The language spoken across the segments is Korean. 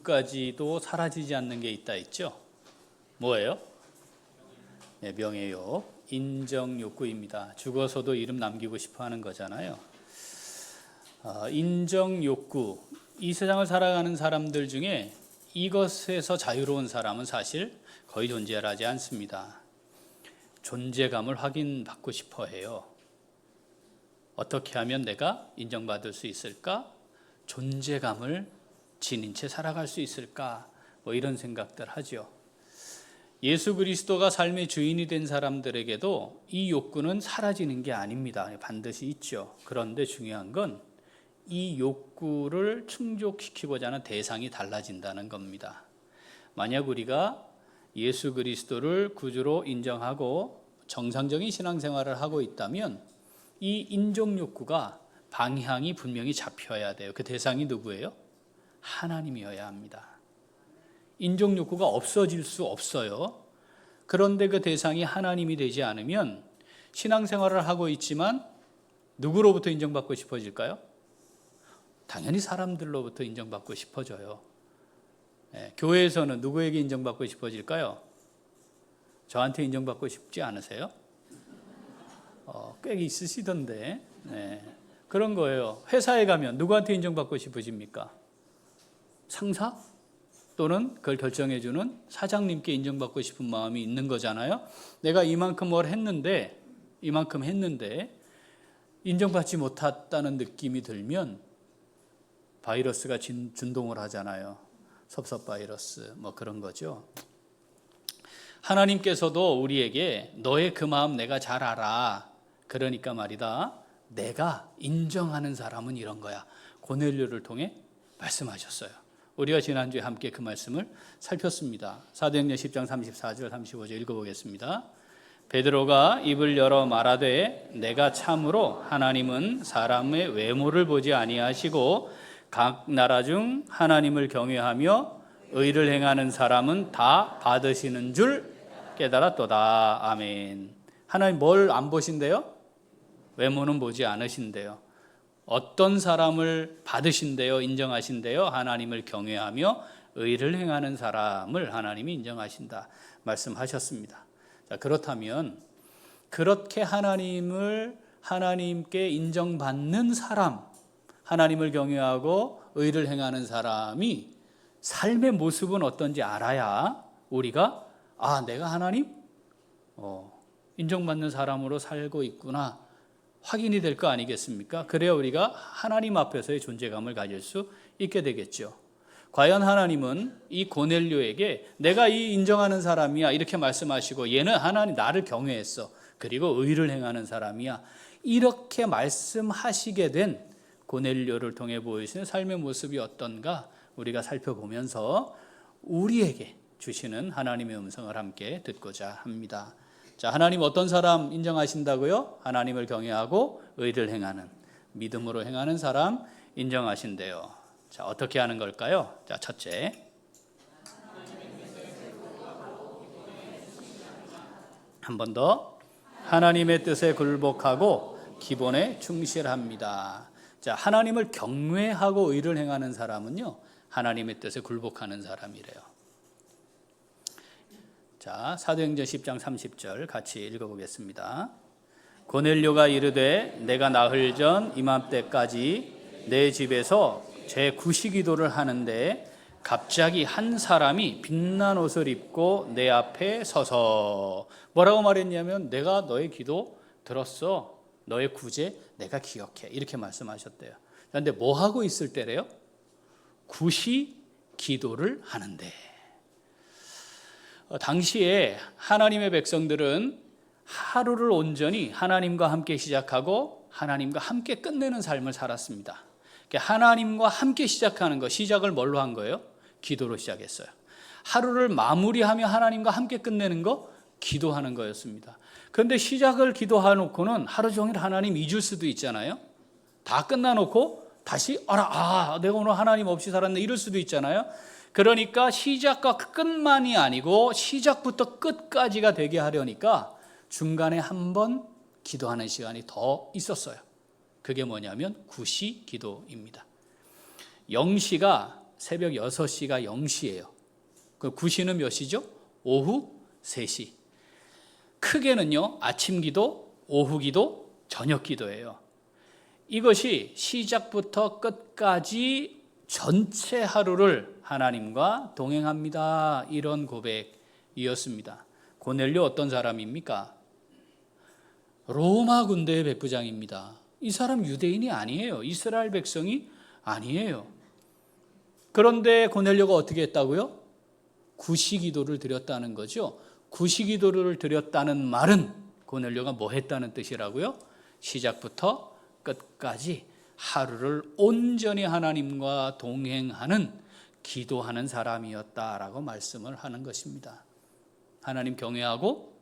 욕구까지도 사라지지 않는 게 있다 했죠. 뭐예요? 네, 명예욕, 인정욕구입니다. 죽어서도 이름 남기고 싶어 하는 거잖아요. 인정욕구, 이 세상을 살아가는 사람들 중에 이것에서 자유로운 사람은 사실 거의 존재하지 않습니다. 존재감을 확인받고 싶어 해요. 어떻게 하면 내가 인정받을 수 있을까? 존재감을 지닌 채 살아갈 수 있을까? 뭐 이런 생각들 하죠. 예수 그리스도가 삶의 주인이 된 사람들에게도 이 욕구는 사라지는 게 아닙니다. 반드시 있죠. 그런데 중요한 건 이 욕구를 충족시키고자 하는 대상이 달라진다는 겁니다. 만약 우리가 예수 그리스도를 구주로 인정하고 정상적인 신앙생활을 하고 있다면 이 인정 욕구가 방향이 분명히 잡혀야 돼요. 그 대상이 누구예요? 하나님이어야 합니다. 인정 욕구가 없어질 수 없어요. 그런데 그 대상이 하나님이 되지 않으면 신앙생활을 하고 있지만 누구로부터 인정받고 싶어질까요? 당연히 사람들로부터 인정받고 싶어져요. 교회에서는 누구에게 인정받고 싶어질까요? 저한테 인정받고 싶지 않으세요? 꽤 있으시던데. 그런 거예요. 회사에 가면 누구한테 인정받고 싶으십니까? 상사? 또는 그걸 결정해주는 사장님께 인정받고 싶은 마음이 있는 거잖아요. 내가 이만큼 했는데 인정받지 못했다는 느낌이 들면 바이러스가 진동을 하잖아요. 섭섭 바이러스 뭐 그런 거죠. 하나님께서도 우리에게 너의 그 마음 내가 잘 알아. 그러니까 말이다. 내가 인정하는 사람은 이런 거야. 고넬료를 통해 말씀하셨어요. 우리가 지난주에 함께 그 말씀을 살폈습니다. 사도행전 10장 34절 35절 읽어보겠습니다. 베드로가 입을 열어 말하되 내가 참으로 하나님은 사람의 외모를 보지 아니하시고 각 나라 중 하나님을 경외하며 의를 행하는 사람은 다 받으시는 줄 깨달았도다. 아멘. 하나님 뭘 안 보신대요? 외모는 보지 않으신대요. 어떤 사람을 받으신대요? 인정하신대요? 하나님을 경외하며 의를 행하는 사람을 하나님이 인정하신다 말씀하셨습니다. 자, 그렇다면 그렇게 하나님께 인정받는 사람, 하나님을 경외하고 의를 행하는 사람이 삶의 모습은 어떤지 알아야 우리가 내가 하나님 인정받는 사람으로 살고 있구나 확인이 될 거 아니겠습니까? 그래야 우리가 하나님 앞에서의 존재감을 가질 수 있게 되겠죠. 과연 하나님은 이 고넬료에게 내가 이 인정하는 사람이야 이렇게 말씀하시고 얘는 하나님 나를 경외했어 그리고 의를 행하는 사람이야 이렇게 말씀하시게 된 고넬료를 통해 보이시는 삶의 모습이 어떤가 우리가 살펴보면서 우리에게 주시는 하나님의 음성을 함께 듣고자 합니다. 자, 하나님 어떤 사람 인정하신다고요? 하나님을 경외하고 의를 행하는, 믿음으로 행하는 사람 인정하신대요. 자, 어떻게 하는 걸까요? 자, 첫째, 한 번 더 하나님의 뜻에 굴복하고 기본에 충실합니다. 자, 하나님을 경외하고 의를 행하는 사람은요, 하나님의 뜻에 굴복하는 사람이래요. 자, 사도행전 10장 30절 같이 읽어보겠습니다. 고넬료가 이르되 내가 나흘 전 이맘때까지 내 집에서 제 구시기도를 하는데 갑자기 한 사람이 빛난 옷을 입고 내 앞에 서서 뭐라고 말했냐면 내가 너의 기도 들었어. 너의 구제 내가 기억해. 이렇게 말씀하셨대요. 그런데 뭐 하고 있을 때래요? 구시 기도를 하는데 당시에 하나님의 백성들은 하루를 온전히 하나님과 함께 시작하고 하나님과 함께 끝내는 삶을 살았습니다. 하나님과 함께 시작하는 거, 시작을 뭘로 한 거예요? 기도로 시작했어요. 하루를 마무리하며 하나님과 함께 끝내는 거, 기도하는 거였습니다. 그런데 시작을 기도해놓고는 하루 종일 하나님 잊을 수도 있잖아요. 다 끝나놓고 다시 내가 오늘 하나님 없이 살았네 이럴 수도 있잖아요. 그러니까 시작과 끝만이 아니고 시작부터 끝까지가 되게 하려니까 중간에 한 번 기도하는 시간이 더 있었어요. 그게 뭐냐면 구시 기도입니다. 0시가 새벽 6시가 0시예요. 그 9시는 몇 시죠? 오후 3시. 크게는요, 아침 기도, 오후 기도, 저녁 기도예요. 이것이 시작부터 끝까지 전체 하루를 하나님과 동행합니다. 이런 고백이었습니다. 고넬료 어떤 사람입니까? 로마 군대의 백부장입니다. 이 사람 유대인이 아니에요. 이스라엘 백성이 아니에요. 그런데 고넬료가 어떻게 했다고요? 구시기도를 드렸다는 거죠. 구시기도를 드렸다는 말은 고넬료가 뭐 했다는 뜻이라고요? 시작부터 끝까지 하루를 온전히 하나님과 동행하는 기도하는 사람이었다라고 말씀을 하는 것입니다. 하나님 경외하고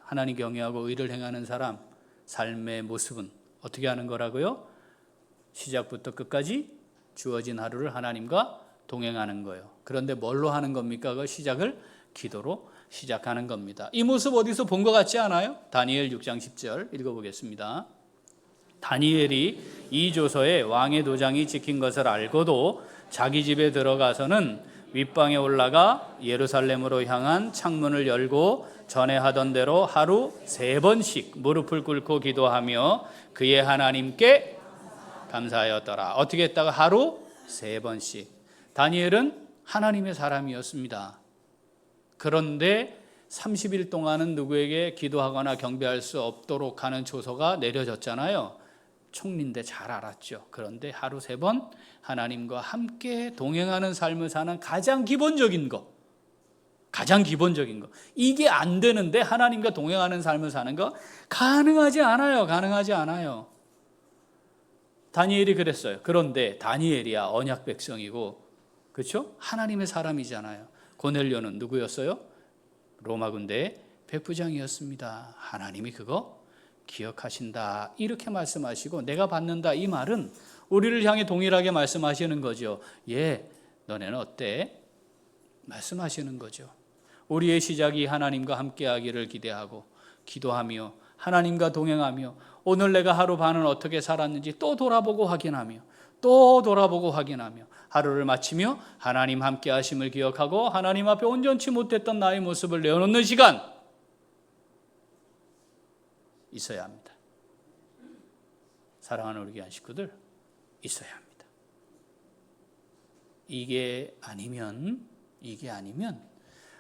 의를 행하는 사람 삶의 모습은 어떻게 하는 거라고요? 시작부터 끝까지 주어진 하루를 하나님과 동행하는 거예요. 그런데 뭘로 하는 겁니까? 그 시작을 기도로 시작하는 겁니다. 이 모습 어디서 본 것 같지 않아요? 다니엘 6장 10절 읽어보겠습니다. 다니엘이 이 조서에 왕의 도장이 찍힌 것을 알고도 자기 집에 들어가서는 윗방에 올라가 예루살렘으로 향한 창문을 열고 전에 하던 대로 하루 3번씩 무릎을 꿇고 기도하며 그의 하나님께 감사하였더라. 어떻게 했다가 하루 3번씩. 다니엘은 하나님의 사람이었습니다. 그런데 30일 동안은 누구에게 기도하거나 경배할 수 없도록 하는 조서가 내려졌잖아요. 총리인데 잘 알았죠. 그런데 하루 3번 하나님과 함께 동행하는 삶을 사는 가장 기본적인 거, 이게 안 되는데 하나님과 동행하는 삶을 사는 거 가능하지 않아요. 다니엘이 그랬어요. 그런데 다니엘이야 언약 백성이고, 그렇죠? 하나님의 사람이잖아요. 고넬료는 누구였어요? 로마 군대의 백부장이었습니다. 하나님이 그거 기억하신다 이렇게 말씀하시고, 내가 받는다 이 말은 우리를 향해 동일하게 말씀하시는 거죠. 너네는 어때? 말씀하시는 거죠. 우리의 시작이 하나님과 함께하기를 기대하고 기도하며 하나님과 동행하며 오늘 내가 하루 반은 어떻게 살았는지 또 돌아보고 확인하며 하루를 마치며 하나님 함께 하심을 기억하고 하나님 앞에 온전치 못했던 나의 모습을 내어놓는 시간 있어야 합니다. 사랑하는 우리 교회 식구들, 있어야 합니다. 이게 아니면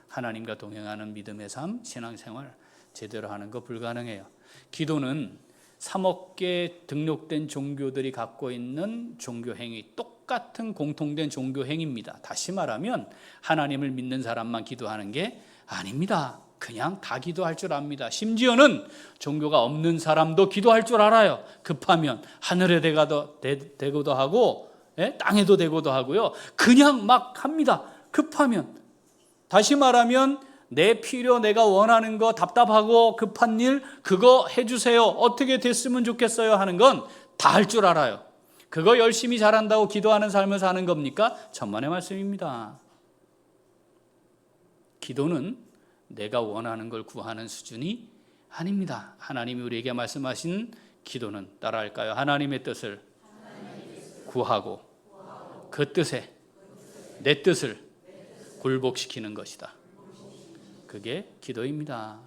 하나님과 동행하는 믿음의 삶, 신앙생활 제대로 하는 거 불가능해요. 기도는 3억 개 등록된 종교들이 갖고 있는 종교행위, 똑같은 공통된 종교행위입니다. 다시 말하면 하나님을 믿는 사람만 기도하는 게 아닙니다. 그냥 다 기도할 줄 압니다. 심지어는 종교가 없는 사람도 기도할 줄 알아요. 급하면 하늘에 대고도 하고 땅에도 대고도 하고요. 그냥 막 합니다. 급하면. 다시 말하면 내 필요, 내가 원하는 거, 답답하고 급한 일 그거 해주세요. 어떻게 됐으면 좋겠어요 하는 건 다 할 줄 알아요. 그거 열심히 잘한다고 기도하는 삶을 사는 겁니까? 천만의 말씀입니다. 기도는 내가 원하는 걸 구하는 수준이 아닙니다. 하나님이 우리에게 말씀하신 기도는 따라할까요? 하나님의 뜻을 구하고 그 뜻에 내 뜻을 굴복시키는 것이다. 그게 기도입니다.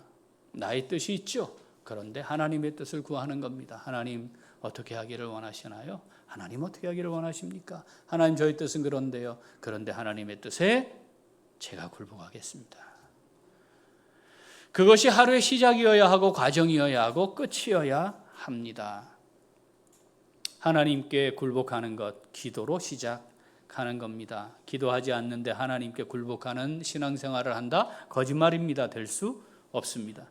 나의 뜻이 있죠. 그런데 하나님의 뜻을 구하는 겁니다. 하나님 어떻게 하기를 원하시나요? 하나님 어떻게 하기를 원하십니까? 하나님 저희 뜻은 그런데요. 그런데 하나님의 뜻에 제가 굴복하겠습니다. 그것이 하루의 시작이어야 하고 과정이어야 하고 끝이어야 합니다. 하나님께 굴복하는 것, 기도로 시작하는 겁니다. 기도하지 않는데 하나님께 굴복하는 신앙생활을 한다? 거짓말입니다. 될 수 없습니다.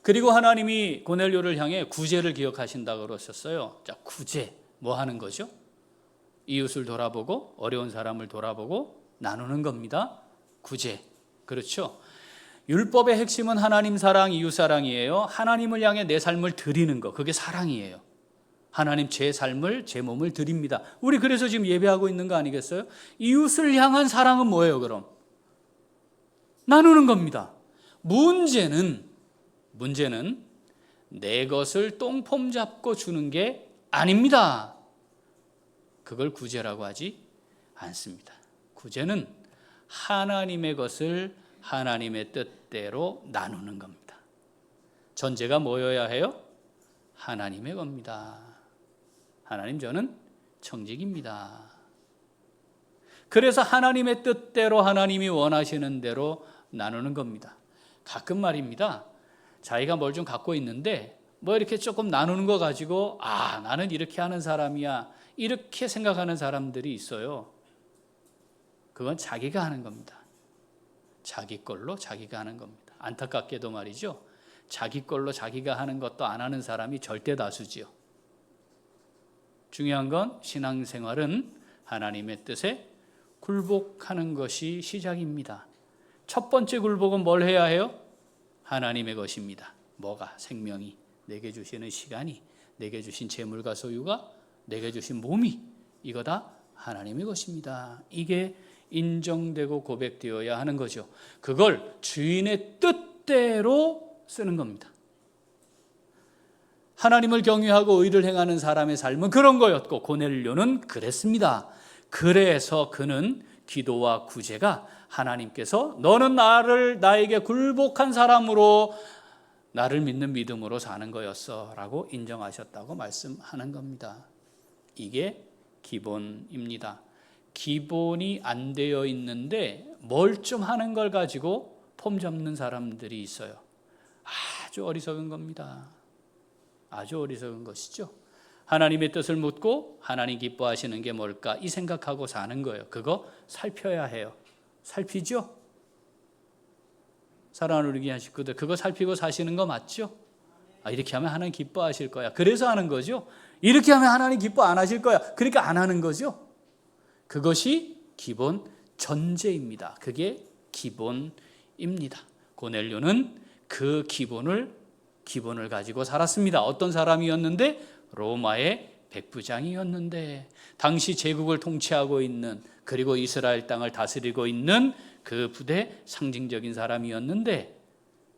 그리고 하나님이 고넬료를 향해 구제를 기억하신다고 그러셨어요. 자, 구제 뭐 하는 거죠? 이웃을 돌아보고 어려운 사람을 돌아보고 나누는 겁니다. 구제. 그렇죠? 율법의 핵심은 하나님 사랑, 이웃 사랑이에요. 하나님을 향해 내 삶을 드리는 거, 그게 사랑이에요. 하나님 제 삶을, 제 몸을 드립니다. 우리 그래서 지금 예배하고 있는 거 아니겠어요? 이웃을 향한 사랑은 뭐예요, 그럼? 나누는 겁니다. 문제는 내 것을 똥폼 잡고 주는 게 아닙니다. 그걸 구제라고 하지 않습니다. 구제는 하나님의 것을 하나님의 뜻대로 나누는 겁니다. 전제가 뭐여야 해요? 하나님의 겁니다. 하나님, 저는 청직입니다. 그래서 하나님의 뜻대로 하나님이 원하시는 대로 나누는 겁니다. 가끔 말입니다, 자기가 뭘 좀 갖고 있는데 뭐 이렇게 조금 나누는 거 가지고 나는 이렇게 하는 사람이야, 이렇게 생각하는 사람들이 있어요. 그건 자기가 하는 겁니다. 자기 걸로 자기가 하는 겁니다. 안타깝게도 말이죠, 자기 걸로 자기가 하는 것도 안 하는 사람이 절대 다수지요. 중요한 건 신앙생활은 하나님의 뜻에 굴복하는 것이 시작입니다. 첫 번째 굴복은 뭘 해야 해요? 하나님의 것입니다. 뭐가? 생명이, 내게 주시는 시간이, 내게 주신 재물과 소유가, 내게 주신 몸이, 이거 다 하나님의 것입니다. 이게 인정되고 고백되어야 하는 거죠. 그걸 주인의 뜻대로 쓰는 겁니다. 하나님을 경외하고 의를 행하는 사람의 삶은 그런 거였고, 고넬료는 그랬습니다. 그래서 그는 기도와 구제가 하나님께서 너는 나에게 굴복한 사람으로 나를 믿는 믿음으로 사는 거였어 라고 인정하셨다고 말씀하는 겁니다. 이게 기본입니다. 기본이 안 되어 있는데 뭘 좀 하는 걸 가지고 폼 잡는 사람들이 있어요. 아주 어리석은 겁니다. 아주 어리석은 것이죠. 하나님의 뜻을 묻고 하나님 기뻐하시는 게 뭘까 이 생각하고 사는 거예요. 그거 살펴야 해요. 살피죠? 사랑하는 우리 귀한 식구들, 그거 살피고 사시는 거 맞죠? 이렇게 하면 하나님 기뻐하실 거야, 그래서 하는 거죠. 이렇게 하면 하나님 기뻐 안 하실 거야, 그러니까 안 하는 거죠. 그것이 기본 전제입니다. 그게 기본입니다. 고넬료는 그 기본을 가지고 살았습니다. 어떤 사람이었는데? 로마의 백부장이었는데, 당시 제국을 통치하고 있는, 그리고 이스라엘 땅을 다스리고 있는 그 부대 상징적인 사람이었는데,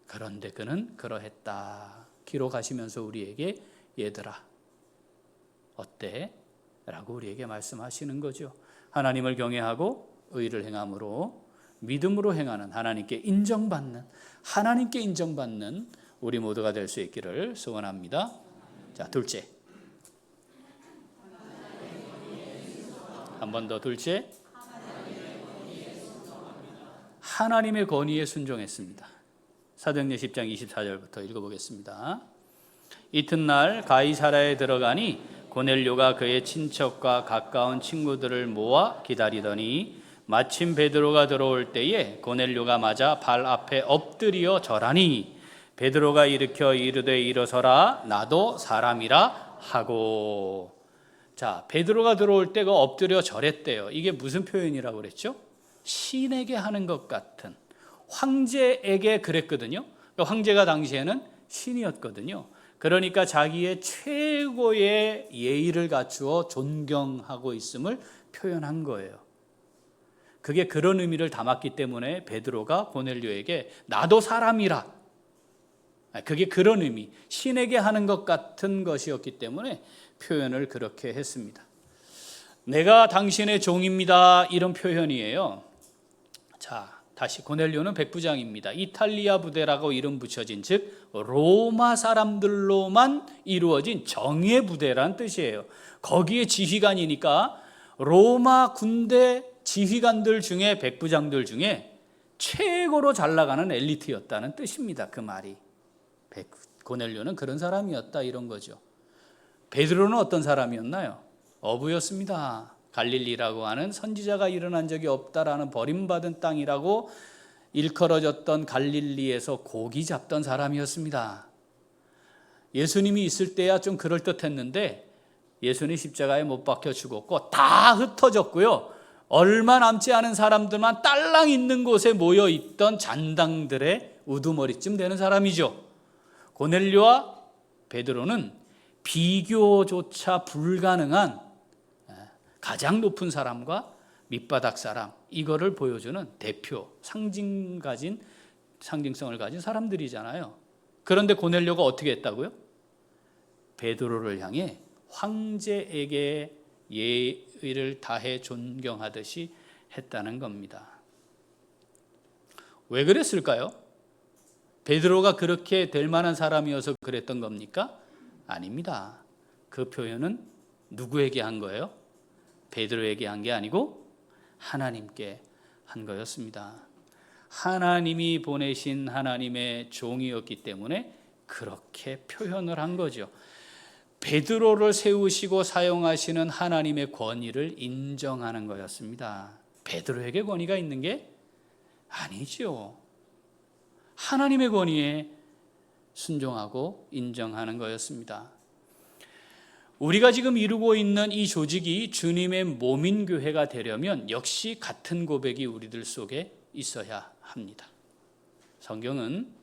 그런데 그는 그러했다. 기록하시면서 우리에게 얘들아 어때? 라고 우리에게 말씀하시는 거죠. 하나님을 경외하고 의를 행함으로 믿음으로 행하는, 하나님께 인정받는 우리 모두가 될 수 있기를 소원합니다. 자, 둘째, 한 번 더. 둘째, 하나님의 권위에 순종했습니다. 사도행전 10장 24절부터 읽어보겠습니다. 이튿날 가이사랴에 들어가니 고넬료가 그의 친척과 가까운 친구들을 모아 기다리더니 마침 베드로가 들어올 때에 고넬료가 맞아 발 앞에 엎드려 절하니 베드로가 일으켜 이르되 일어서라, 나도 사람이라 하고. 자, 베드로가 들어올 때가 엎드려 절했대요. 이게 무슨 표현이라고 그랬죠? 신에게 하는 것 같은, 황제에게 그랬거든요. 황제가 당시에는 신이었거든요. 그러니까 자기의 최고의 예의를 갖추어 존경하고 있음을 표현한 거예요. 그게 그런 의미를 담았기 때문에 베드로가 고넬료에게 나도 사람이라, 그게 그런 의미, 신에게 하는 것 같은 것이었기 때문에 표현을 그렇게 했습니다. 내가 당신의 종입니다, 이런 표현이에요. 자, 다시 고넬료는 백부장입니다. 이탈리아 부대라고 이름 붙여진, 즉 로마 사람들로만 이루어진 정예 부대란 뜻이에요. 거기에 지휘관이니까 로마 군대 지휘관들 중에, 백부장들 중에 최고로 잘 나가는 엘리트였다는 뜻입니다. 그 말이. 고넬료는 그런 사람이었다, 이런 거죠. 베드로는 어떤 사람이었나요? 어부였습니다. 갈릴리라고 하는 선지자가 일어난 적이 없다라는 버림받은 땅이라고 일컬어졌던 갈릴리에서 고기 잡던 사람이었습니다. 예수님이 있을 때야 좀 그럴듯했는데 예수님 십자가에 못 박혀 죽었고 다 흩어졌고요. 얼마 남지 않은 사람들만 딸랑 있는 곳에 모여 있던 잔당들의 우두머리쯤 되는 사람이죠. 고넬료와 베드로는 비교조차 불가능한 가장 높은 사람과 밑바닥 사람, 이거를 보여주는 대표, 상징성을 가진 사람들이잖아요. 그런데 고넬료가 어떻게 했다고요? 베드로를 향해 황제에게 의를 다해 존경하듯이 했다는 겁니다. 왜 그랬을까요? 베드로가 그렇게 될 만한 사람이어서 그랬던 겁니까? 아닙니다. 그 표현은 누구에게 한 거예요? 베드로에게 한 게 아니고 하나님께 한 거였습니다. 하나님이 보내신 하나님의 종이었기 때문에 그렇게 표현을 한 거죠. 베드로를 세우시고 사용하시는 하나님의 권위를 인정하는 거였습니다. 베드로에게 권위가 있는 게 아니죠. 하나님의 권위에 순종하고 인정하는 거였습니다. 우리가 지금 이루고 있는 이 조직이 주님의 몸인 교회가 되려면 역시 같은 고백이 우리들 속에 있어야 합니다. 성경은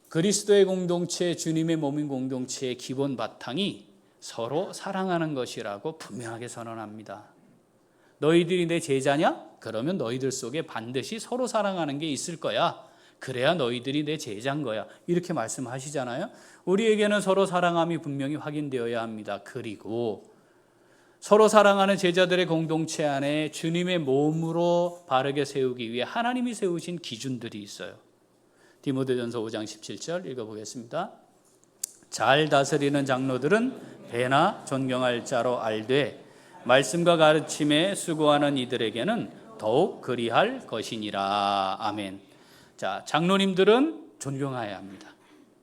그리스도의 공동체, 주님의 몸인 공동체의 기본 바탕이 서로 사랑하는 것이라고 분명하게 선언합니다. 너희들이 내 제자냐? 그러면 너희들 속에 반드시 서로 사랑하는 게 있을 거야. 그래야 너희들이 내 제자인 거야. 이렇게 말씀하시잖아요. 우리에게는 서로 사랑함이 분명히 확인되어야 합니다. 그리고 서로 사랑하는 제자들의 공동체 안에 주님의 몸으로 바르게 세우기 위해 하나님이 세우신 기준들이 있어요. 디모데전서 5장 17절 읽어보겠습니다. 잘 다스리는 장로들은 배나 존경할 자로 알되 말씀과 가르침에 수고하는 이들에게는 더욱 그리할 것이니라. 아멘. 자, 장로님들은 존경해야 합니다.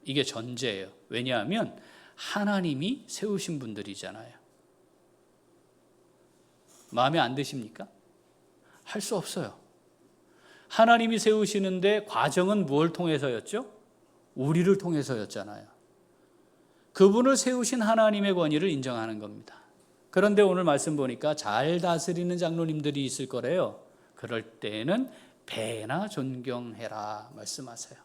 이게 전제예요. 왜냐하면 하나님이 세우신 분들이잖아요. 마음에 안 드십니까? 할 수 없어요. 하나님이 세우시는데 과정은 무엇을 통해서였죠? 우리를 통해서였잖아요. 그분을 세우신 하나님의 권위를 인정하는 겁니다. 그런데 오늘 말씀 보니까 잘 다스리는 장로님들이 있을 거래요. 그럴 때에는 배나 존경해라 말씀하세요.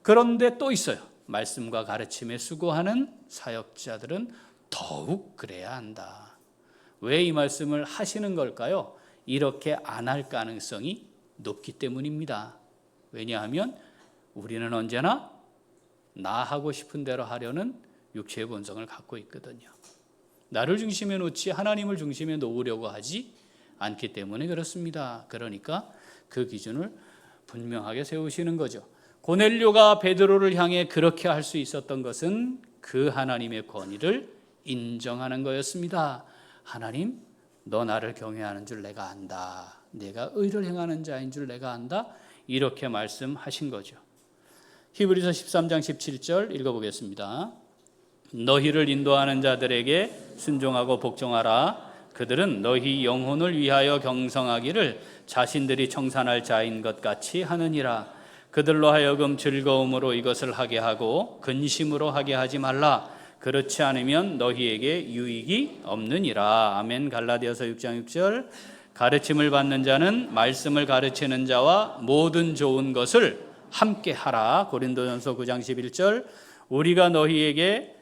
그런데 또 있어요. 말씀과 가르침에 수고하는 사역자들은 더욱 그래야 한다. 왜 이 말씀을 하시는 걸까요? 이렇게 안 할 가능성이 높기 때문입니다. 왜냐하면 우리는 언제나 나 하고 싶은 대로 하려는 육체의 본성을 갖고 있거든요. 나를 중심에 놓지 하나님을 중심에 놓으려고 하지 않기 때문에 그렇습니다. 그러니까 그 기준을 분명하게 세우시는 거죠. 고넬료가 베드로를 향해 그렇게 할 수 있었던 것은 그 하나님의 권위를 인정하는 거였습니다. 하나님, 너 나를 경외하는 줄 내가 안다. 내가 의를 행하는 자인 줄 내가 안다. 이렇게 말씀하신 거죠. 히브리서 13장 17절 읽어보겠습니다. 너희를 인도하는 자들에게 순종하고 복종하라. 그들은 너희 영혼을 위하여 경성하기를 자신들이 청산할 자인 것 같이 하느니라. 그들로 하여금 즐거움으로 이것을 하게 하고 근심으로 하게 하지 말라. 그렇지 않으면 너희에게 유익이 없느니라. 아멘. 갈라디아서 6장 6절. 가르침을 받는 자는 말씀을 가르치는 자와 모든 좋은 것을 함께 하라. 고린도전서 9장 11절. 우리가 너희에게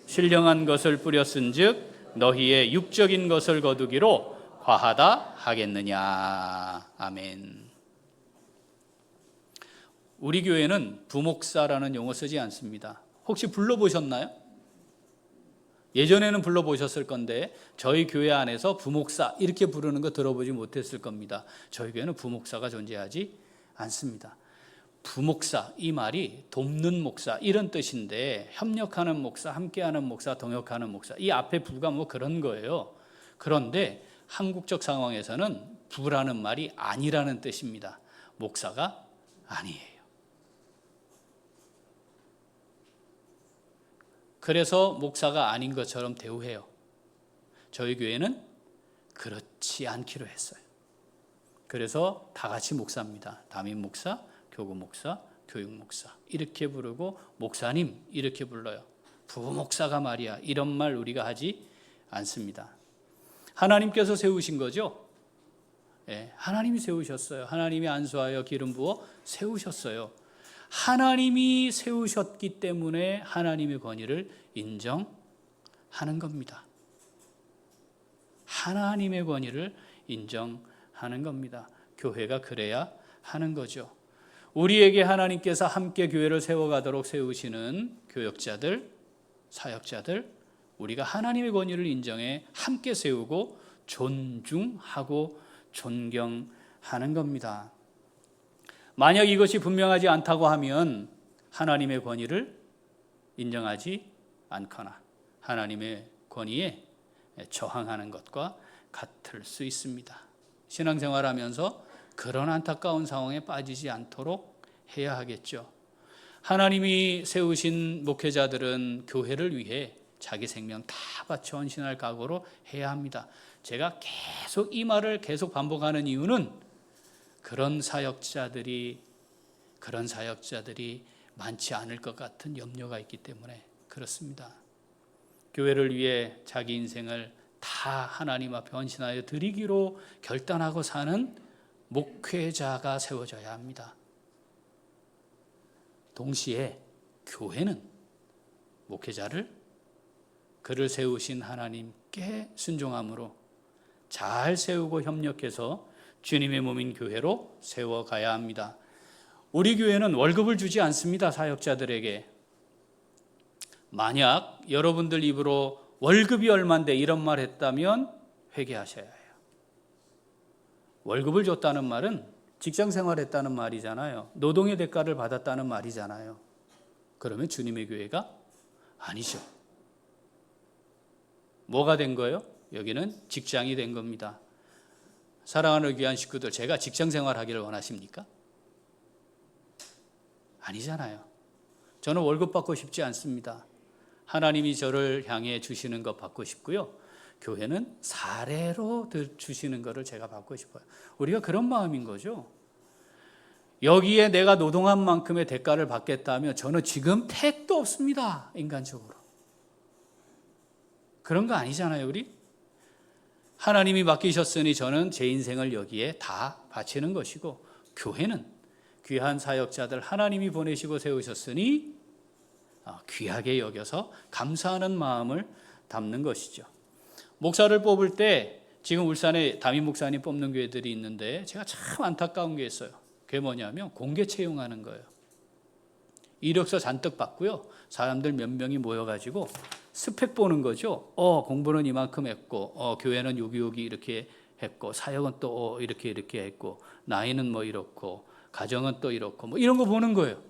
신령한 것을 뿌렸은즉 너희의 육적인 것을 거두기로 과하다 하겠느냐. 아멘. 우리 교회는 부목사라는 용어 쓰지 않습니다. 혹시 불러보셨나요? 예전에는 불러보셨을 건데 저희 교회 안에서 부목사 이렇게 부르는 거 들어보지 못했을 겁니다. 저희 교회는 부목사가 존재하지 않습니다. 부목사, 이 말이 돕는 목사 이런 뜻인데 협력하는 목사, 함께하는 목사, 동역하는 목사 이 앞에 부가 뭐 그런 거예요. 그런데 한국적 상황에서는 부라는 말이 아니라는 뜻입니다. 목사가 아니에요. 그래서 목사가 아닌 것처럼 대우해요. 저희 교회는 그렇지 않기로 했어요. 그래서 다 같이 목사입니다. 담임 목사, 교구 목사, 교육 목사 이렇게 부르고 목사님 이렇게 불러요. 부목사가 말이야 이런 말 우리가 하지 않습니다. 하나님께서 세우신 거죠. 네, 하나님이 세우셨어요. 하나님이 안수하여 기름 부어 세우셨어요. 하나님이 세우셨기 때문에 하나님의 권위를 인정하는 겁니다. 하나님의 권위를 인정하는 겁니다. 교회가 그래야 하는 거죠. 우리에게 하나님께서 함께 교회를 세워가도록 세우시는 교역자들, 사역자들 우리가 하나님의 권위를 인정해 함께 세우고 존중하고 존경하는 겁니다. 만약 이것이 분명하지 않다고 하면 하나님의 권위를 인정하지 않거나 하나님의 권위에 저항하는 것과 같을 수 있습니다. 신앙생활하면서 그런 안타까운 상황에 빠지지 않도록 해야 하겠죠. 하나님이 세우신 목회자들은 교회를 위해 자기 생명 다 바쳐 헌신할 각오로 해야 합니다. 제가 계속 이 말을 계속 반복하는 이유는 그런 사역자들이 많지 않을 것 같은 염려가 있기 때문에 그렇습니다. 교회를 위해 자기 인생을 다 하나님 앞에 헌신하여 드리기로 결단하고 사는 목회자가 세워져야 합니다. 동시에 교회는 목회자를 그를 세우신 하나님께 순종함으로 잘 세우고 협력해서 주님의 몸인 교회로 세워가야 합니다. 우리 교회는 월급을 주지 않습니다. 사역자들에게. 만약 여러분들 입으로 월급이 얼만데 이런 말 했다면 회개하셔야 해요. 월급을 줬다는 말은 직장 생활했다는 말이잖아요. 노동의 대가를 받았다는 말이잖아요. 그러면 주님의 교회가 아니죠. 뭐가 된 거예요? 여기는 직장이 된 겁니다. 사랑하는 귀한 식구들, 제가 직장 생활하기를 원하십니까? 아니잖아요. 저는 월급 받고 싶지 않습니다. 하나님이 저를 향해 주시는 것 받고 싶고요. 교회는 사례로 주시는 것을 제가 받고 싶어요. 우리가 그런 마음인 거죠. 여기에 내가 노동한 만큼의 대가를 받겠다면 저는 지금 택도 없습니다. 인간적으로. 그런 거 아니잖아요, 우리? 하나님이 맡기셨으니 저는 제 인생을 여기에 다 바치는 것이고, 교회는 귀한 사역자들 하나님이 보내시고 세우셨으니 귀하게 여겨서 감사하는 마음을 담는 것이죠. 목사를 뽑을 때 지금 울산에 담임 목사님 뽑는 교회들이 있는데 제가 참 안타까운 게 있어요. 그게 뭐냐면 공개 채용하는 거예요. 이력서 잔뜩 받고요. 사람들 몇 명이 모여가지고 스펙 보는 거죠. 공부는 이만큼 했고, 교회는 여기 이렇게 했고, 사역은 또 이렇게 했고, 나이는 뭐 이렇고, 가정은 또 이렇고, 뭐 이런 거 보는 거예요.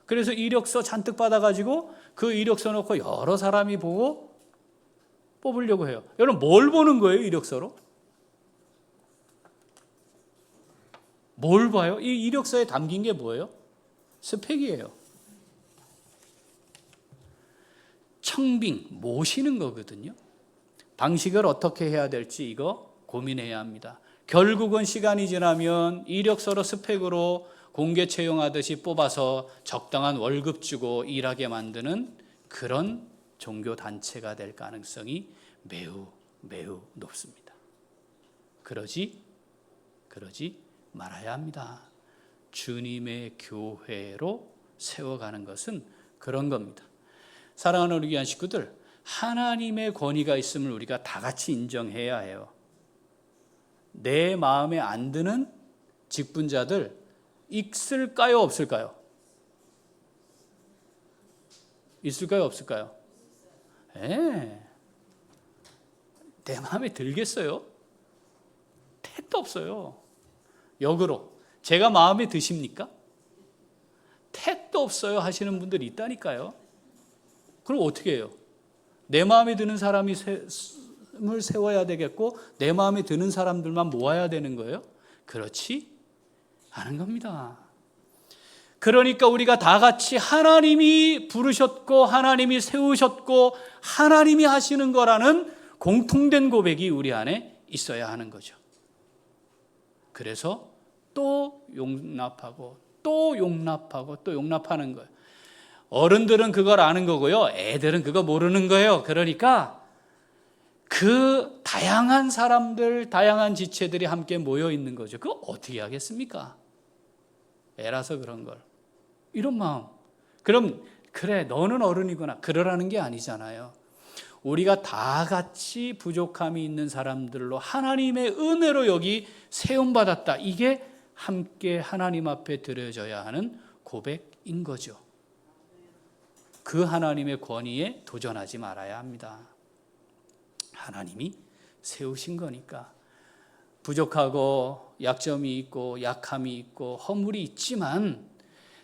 그래서 이력서 잔뜩 받아가지고 그 이력서 놓고 여러 사람이 보고 뽑으려고 해요. 여러분 뭘 보는 거예요, 이력서로? 뭘 봐요? 이 이력서에 담긴 게 뭐예요? 스펙이에요. 청빙, 모시는 거거든요. 방식을 어떻게 해야 될지 이거 고민해야 합니다. 결국은 시간이 지나면 이력서로 스펙으로 공개 채용하듯이 뽑아서 적당한 월급 주고 일하게 만드는 그런 종교단체가 될 가능성이 매우 높습니다. 그러지 말아야 합니다. 주님의 교회로 세워가는 것은 그런 겁니다. 사랑하는 우리 귀한 식구들, 하나님의 권위가 있음을 우리가 다 같이 인정해야 해요. 내 마음에 안 드는 직분자들 있을까요, 없을까요? 있을까요, 없을까요? 네. 내 마음에 들겠어요? 택도 없어요. 역으로 제가 마음에 드십니까? 택도 없어요 하시는 분들이 있다니까요. 그럼 어떻게 해요? 내 마음에 드는 사람이 을 세워야 되겠고 내 마음에 드는 사람들만 모아야 되는 거예요? 그렇지 않은 겁니다. 그러니까 우리가 다 같이 하나님이 부르셨고 하나님이 세우셨고 하나님이 하시는 거라는 공통된 고백이 우리 안에 있어야 하는 거죠. 그래서 또 용납하고 또 용납하고 또 용납하는 거예요. 어른들은 그걸 아는 거고요. 애들은 그거 모르는 거예요. 그러니까 그 다양한 사람들, 다양한 지체들이 함께 모여 있는 거죠. 그거 어떻게 하겠습니까? 애라서 그런 걸. 이런 마음. 그럼 그래 너는 어른이구나. 그러라는 게 아니잖아요. 우리가 다 같이 부족함이 있는 사람들로 하나님의 은혜로 여기 세움받았다. 이게 함께 하나님 앞에 드려져야 하는 고백인 거죠. 그 하나님의 권위에 도전하지 말아야 합니다. 하나님이 세우신 거니까. 부족하고 약점이 있고 약함이 있고 허물이 있지만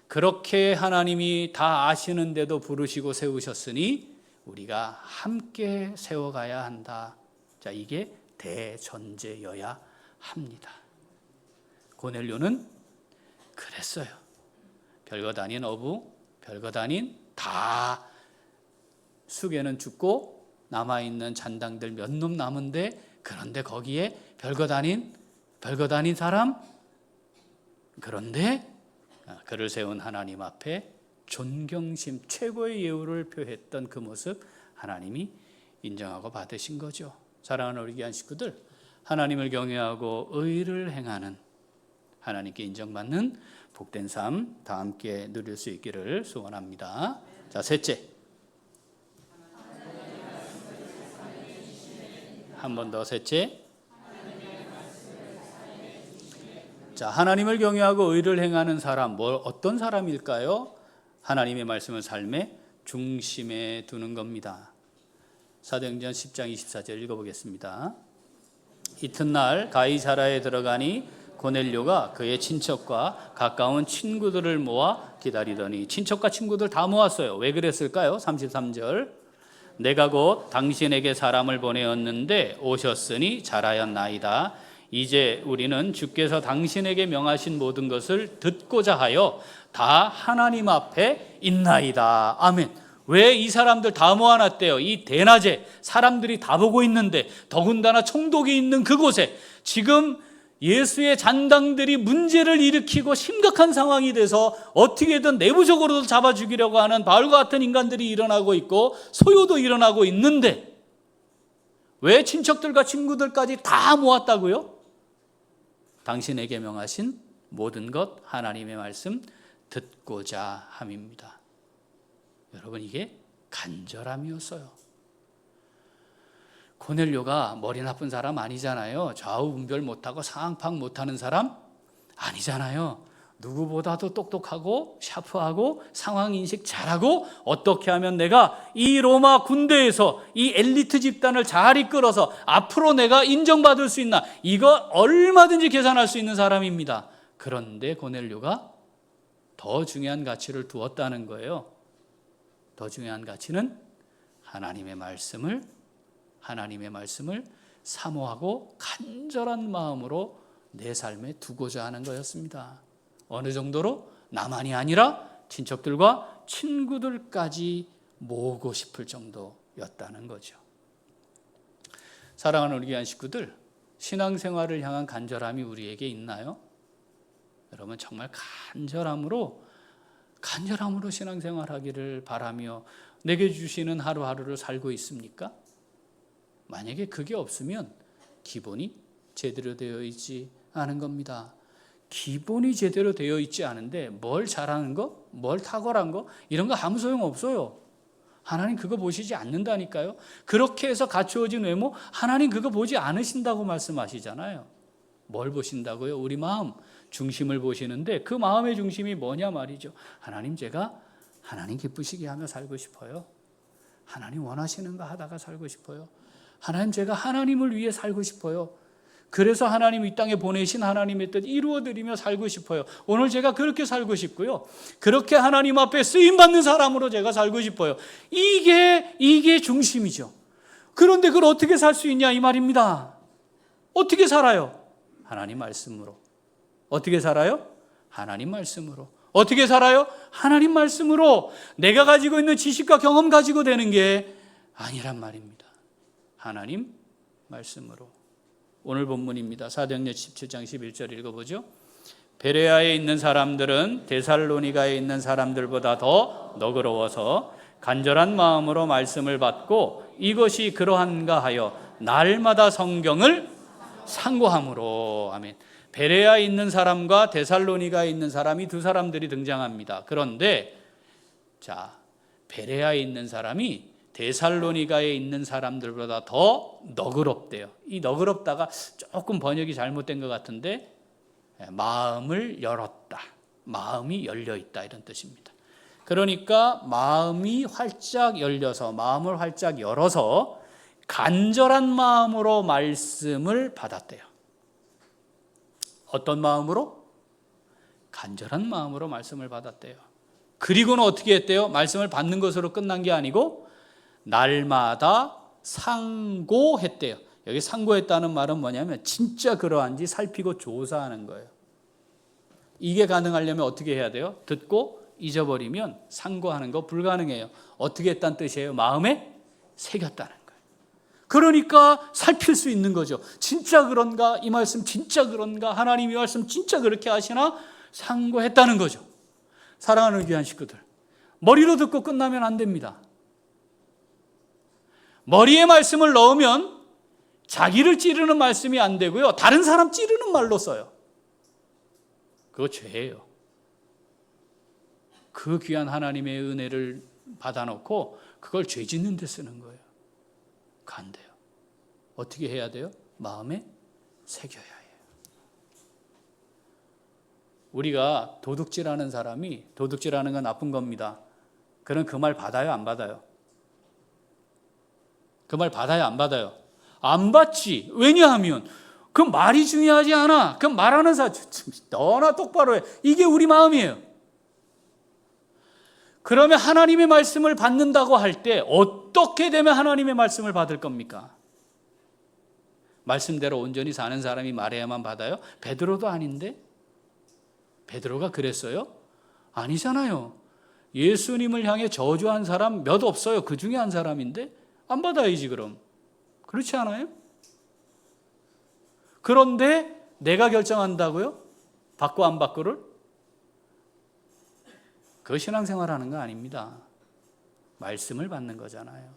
그렇게 하나님이 다 아시는데도 부르시고 세우셨으니 우리가 함께 세워가야 한다. 자, 이게 대전제여야 합니다. 고넬료는 그랬어요. 별것 아닌 어부, 별것 아닌 다 수개는 죽고 남아있는 잔당들 몇 놈 남은데, 그런데 거기에 별것 아닌 사람, 그런데 그를 세운 하나님 앞에 존경심, 최고의 예우를 표했던 그 모습 하나님이 인정하고 받으신 거죠. 사랑하는 우리 귀한 식구들, 하나님을 경외하고 의를 행하는, 하나님께 인정받는 복된 삶 다 함께 누릴 수 있기를 소원합니다. 자, 셋째, 한 번 더. 셋째, 자, 하나님을 경외하고 의를 행하는 사람, 어떤 사람일까요? 하나님의 말씀을 삶의 중심에 두는 겁니다. 사도행전 10장 24절 읽어보겠습니다. 이튿날 가이사라에 들어가니 고넬료가 그의 친척과 가까운 친구들을 모아 기다리더니, 친척과 친구들 다 모았어요. 왜 그랬을까요? 33절, 내가 곧 당신에게 사람을 보내었는데 오셨으니 잘하였나이다. 이제 우리는 주께서 당신에게 명하신 모든 것을 듣고자 하여 다 하나님 앞에 있나이다. 아멘. 왜 이 사람들 다 모아놨대요? 이 대낮에 사람들이 다 보고 있는데, 더군다나 총독이 있는 그곳에 지금 예수의 잔당들이 문제를 일으키고 심각한 상황이 돼서 어떻게든 내부적으로도 잡아 죽이려고 하는 바울과 같은 인간들이 일어나고 있고 소요도 일어나고 있는데, 왜 친척들과 친구들까지 다 모았다고요? 당신에게 명하신 모든 것, 하나님의 말씀 듣고자 함입니다. 여러분, 이게 간절함이었어요. 고넬료가 머리 나쁜 사람 아니잖아요. 좌우분별 못하고 상황 파악 못하는 사람 아니잖아요. 누구보다도 똑똑하고 샤프하고 상황인식 잘하고, 어떻게 하면 내가 이 로마 군대에서 이 엘리트 집단을 잘 이끌어서 앞으로 내가 인정받을 수 있나, 이거 얼마든지 계산할 수 있는 사람입니다. 그런데 고넬료가 더 중요한 가치를 두었다는 거예요. 더 중요한 가치는 하나님의 말씀을 사모하고 간절한 마음으로 내 삶에 두고자 하는 거였습니다. 어느 정도로? 나만이 아니라 친척들과 친구들까지 모으고 싶을 정도였다는 거죠. 사랑하는 우리 귀한 식구들, 신앙생활을 향한 간절함이 우리에게 있나요? 여러분, 정말 간절함으로 신앙생활하기를 바라며 내게 주시는 하루하루를 살고 있습니까? 만약에 그게 없으면 기본이 제대로 되어 있지 않은 겁니다. 기본이 제대로 되어 있지 않은데 뭘 잘하는 거, 뭘 탁월한 거, 이런 거 아무 소용 없어요. 하나님 그거 보시지 않는다니까요. 그렇게 해서 갖추어진 외모, 하나님 그거 보지 않으신다고 말씀하시잖아요. 뭘 보신다고요? 우리 마음 중심을 보시는데, 그 마음의 중심이 뭐냐 말이죠. 하나님, 제가 하나님 기쁘시게 하며 살고 싶어요. 하나님 원하시는 거 하다가 살고 싶어요. 하나님, 제가 하나님을 위해 살고 싶어요. 그래서 하나님 이 땅에 보내신 하나님의 뜻 이루어드리며 살고 싶어요. 오늘 제가 그렇게 살고 싶고요. 그렇게 하나님 앞에 쓰임받는 사람으로 제가 살고 싶어요. 이게 중심이죠. 그런데 그걸 어떻게 살 수 있냐 이 말입니다. 어떻게 살아요? 하나님 말씀으로. 어떻게 살아요? 하나님 말씀으로. 어떻게 살아요? 하나님 말씀으로. 내가 가지고 있는 지식과 경험 가지고 되는 게 아니란 말입니다. 하나님 말씀으로. 오늘 본문입니다. 사도행전 17장 11절 읽어보죠. 베레아에 있는 사람들은 데살로니가에 있는 사람들보다 더 너그러워서 간절한 마음으로 말씀을 받고 이것이 그러한가 하여 날마다 성경을 상고함으로. 아멘. 베레아에 있는 사람과 데살로니가에 있는 사람이 두 사람들이 등장합니다. 그런데 자, 베레아에 있는 사람이 데살로니가에 있는 사람들보다 더 너그럽대요. 이 너그럽다가 조금 번역이 잘못된 것 같은데, 마음을 열었다, 마음이 열려 있다, 이런 뜻입니다. 그러니까 마음이 활짝 열려서, 마음을 활짝 열어서 간절한 마음으로 말씀을 받았대요. 어떤 마음으로? 간절한 마음으로 말씀을 받았대요. 그리고는 어떻게 했대요? 말씀을 받는 것으로 끝난 게 아니고 날마다 상고했대요. 여기 상고했다는 말은 뭐냐면 진짜 그러한지 살피고 조사하는 거예요. 이게 가능하려면 어떻게 해야 돼요? 듣고 잊어버리면 상고하는 거 불가능해요. 어떻게 했다는 뜻이에요? 마음에 새겼다는 거예요. 그러니까 살필 수 있는 거죠. 진짜 그런가? 이 말씀 진짜 그런가? 하나님 이 말씀 진짜 그렇게 하시나? 상고했다는 거죠. 사랑하는 귀한 식구들, 머리로 듣고 끝나면 안 됩니다. 머리에 말씀을 넣으면 자기를 찌르는 말씀이 안 되고요, 다른 사람 찌르는 말로 써요. 그거 죄예요. 그 귀한 하나님의 은혜를 받아놓고 그걸 죄 짓는 데 쓰는 거예요. 그거 안 돼요. 어떻게 해야 돼요? 마음에 새겨야 해요. 우리가 도둑질하는 사람이, 도둑질하는 건 나쁜 겁니다. 그럼 그 말 받아요, 안 받아요? 그 말 받아요, 안 받아요? 안 받지. 왜냐하면 그 말이 중요하지 않아. 그 말하는 사람 너나 똑바로 해. 이게 우리 마음이에요. 그러면 하나님의 말씀을 받는다고 할 때 어떻게 되면 하나님의 말씀을 받을 겁니까? 말씀대로 온전히 사는 사람이 말해야만 받아요? 베드로도 아닌데? 베드로가 그랬어요? 아니잖아요. 예수님을 향해 저주한 사람 몇 없어요. 그 중에 한 사람인데 안 받아야지 그럼. 그렇지 않아요? 그런데 내가 결정한다고요? 받고 안 받고를? 그 신앙생활하는 거 아닙니다. 말씀을 받는 거잖아요.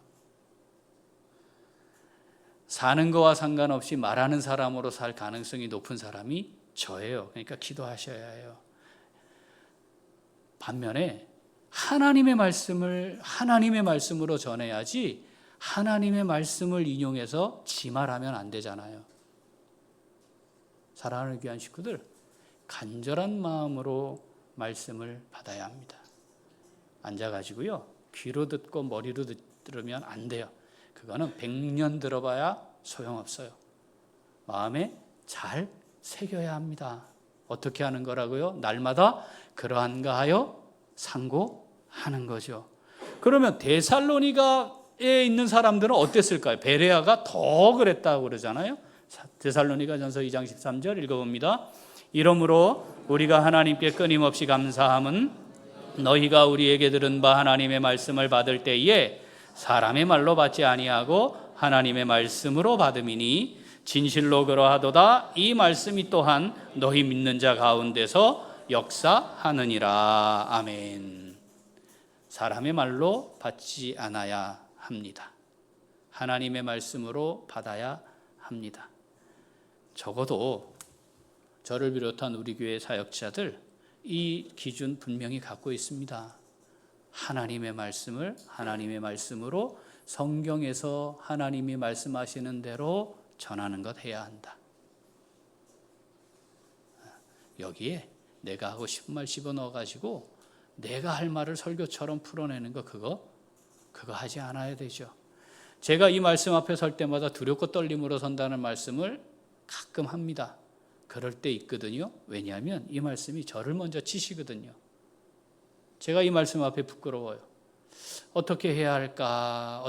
사는 거와 상관없이 말하는 사람으로 살 가능성이 높은 사람이 저예요. 그러니까 기도하셔야 해요. 반면에 하나님의 말씀을 하나님의 말씀으로 전해야지 하나님의 말씀을 인용해서 지 말하면 안 되잖아요. 사랑하는 귀한 식구들, 간절한 마음으로 말씀을 받아야 합니다. 앉아가지고요, 귀로 듣고 머리로 들으면 안 돼요. 그거는 100년 들어봐야 소용없어요. 마음에 잘 새겨야 합니다. 어떻게 하는 거라고요? 날마다 그러한가 하여 상고하는 거죠. 그러면 데살로니가에 있는 사람들은 어땠을까요? 베레아가 더 그랬다고 그러잖아요. 데살로니가전서 2장 13절 읽어봅니다. 이러므로 우리가 하나님께 끊임없이 감사함은 너희가 우리에게 들은 바 하나님의 말씀을 받을 때에 사람의 말로 받지 아니하고 하나님의 말씀으로 받음이니 진실로 그러하도다. 이 말씀이 또한 너희 믿는 자 가운데서 역사하느니라. 아멘. 사람의 말로 받지 않아야 합니다. 하나님의 말씀으로 받아야 합니다. 적어도 저를 비롯한 우리 교회 사역자들 이 기준 분명히 갖고 있습니다. 하나님의 말씀을 하나님의 말씀으로 성경에서 하나님이 말씀하시는 대로 전하는 것 해야 한다. 여기에 내가 하고 싶은 말 집어넣어가지고 내가 할 말을 설교처럼 풀어내는 거 그거 하지 않아야 되죠. 제가 이 말씀 앞에 설 때마다 두렵고 떨림으로 선다는 말씀을 가끔 합니다. 그럴 때 있거든요. 왜냐하면 이 말씀이 저를 먼저 치시거든요. 제가 이 말씀 앞에 부끄러워요. 어떻게 해야 할까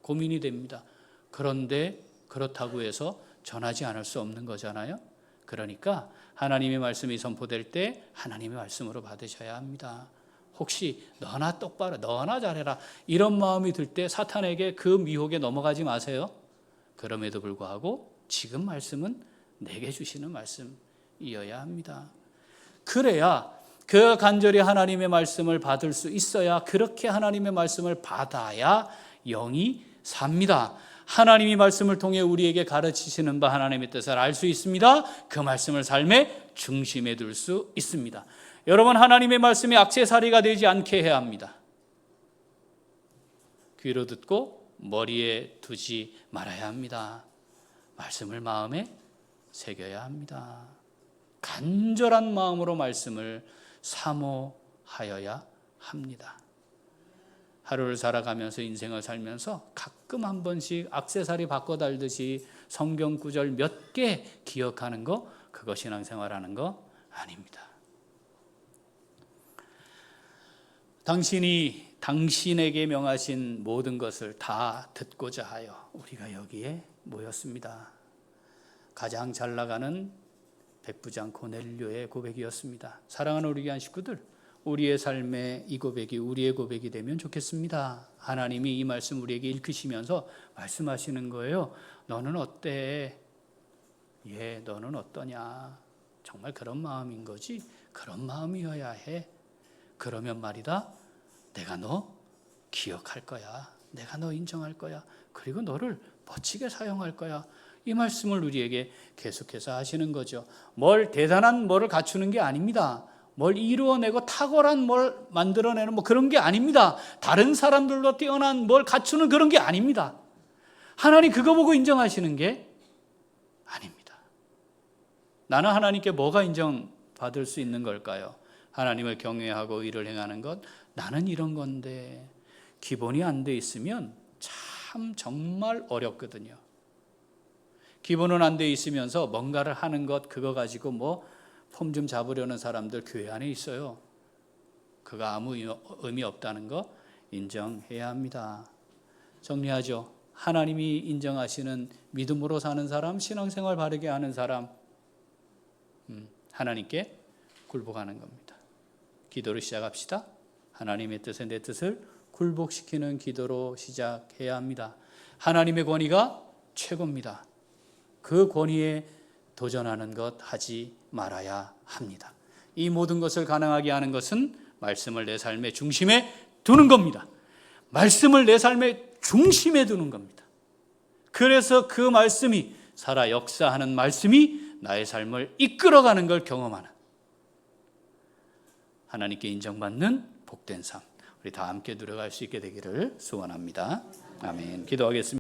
고민이 됩니다. 그런데 그렇다고 해서 전하지 않을 수 없는 거잖아요. 그러니까 하나님의 말씀이 선포될 때 하나님의 말씀으로 받으셔야 합니다. 혹시 너나 똑바로 너나 잘해라 이런 마음이 들 때 사탄에게 그 미혹에 넘어가지 마세요. 그럼에도 불구하고 지금 말씀은 내게 주시는 말씀이어야 합니다. 그래야 그 간절히 하나님의 말씀을 받을 수 있어야, 그렇게 하나님의 말씀을 받아야 영이 삽니다. 하나님이 말씀을 통해 우리에게 가르치시는 바 하나님의 뜻을 알 수 있습니다. 그 말씀을 삶의 중심에 둘 수 있습니다. 여러분, 하나님의 말씀이 액세서리가 되지 않게 해야 합니다. 귀로 듣고 머리에 두지 말아야 합니다. 말씀을 마음에 새겨야 합니다. 간절한 마음으로 말씀을 사모하여야 합니다. 하루를 살아가면서 인생을 살면서 가끔 한 번씩 액세서리 바꿔 달듯이 성경 구절 몇 개 기억하는 거, 그거 신앙생활하는 거 아닙니다. 당신이 당신에게 명하신 모든 것을 다 듣고자 하여 우리가 여기에 모였습니다. 가장 잘 나가는 백부장 고넬료의 고백이었습니다. 사랑하는 우리 교회 식구들, 우리의 삶의 이 고백이 우리의 고백이 되면 좋겠습니다. 하나님이 이 말씀 우리에게 읽으시면서 말씀하시는 거예요. 너는 어때? 너는 어떠냐? 정말 그런 마음인 거지? 그런 마음이어야 해. 그러면 말이다, 내가 너 기억할 거야. 내가 너 인정할 거야. 그리고 너를 멋지게 사용할 거야. 이 말씀을 우리에게 계속해서 하시는 거죠. 뭘 대단한 뭐를 갖추는 게 아닙니다. 뭘 이루어내고 탁월한 뭘 만들어내는 그런 게 아닙니다. 다른 사람들로 뛰어난 뭘 갖추는 그런 게 아닙니다. 하나님 그거 보고 인정하시는 게 아닙니다. 나는 하나님께 뭐가 인정받을 수 있는 걸까요? 하나님을 경외하고 의를 행하는 것, 나는 이런 건데 기본이 안 돼 있으면 참 정말 어렵거든요. 기본은 안 돼 있으면서 뭔가를 하는 것, 그거 가지고 폼 좀 잡으려는 사람들 교회 안에 있어요. 그거 아무 의미 없다는 거 인정해야 합니다. 정리하죠. 하나님이 인정하시는 믿음으로 사는 사람, 신앙생활 바르게 하는 사람, 하나님께 굴복하는 겁니다. 기도를 시작합시다. 하나님의 뜻에 내 뜻을 굴복시키는 기도로 시작해야 합니다. 하나님의 권위가 최고입니다. 그 권위에 도전하는 것 하지 말아야 합니다. 이 모든 것을 가능하게 하는 것은 말씀을 내 삶의 중심에 두는 겁니다. 말씀을 내 삶의 중심에 두는 겁니다. 그래서 그 말씀이 살아 역사하는 말씀이 나의 삶을 이끌어가는 걸 경험하는, 하나님께 인정받는 복된 삶, 우리 다 함께 누려갈 수 있게 되기를 소원합니다. 아멘. 기도하겠습니다.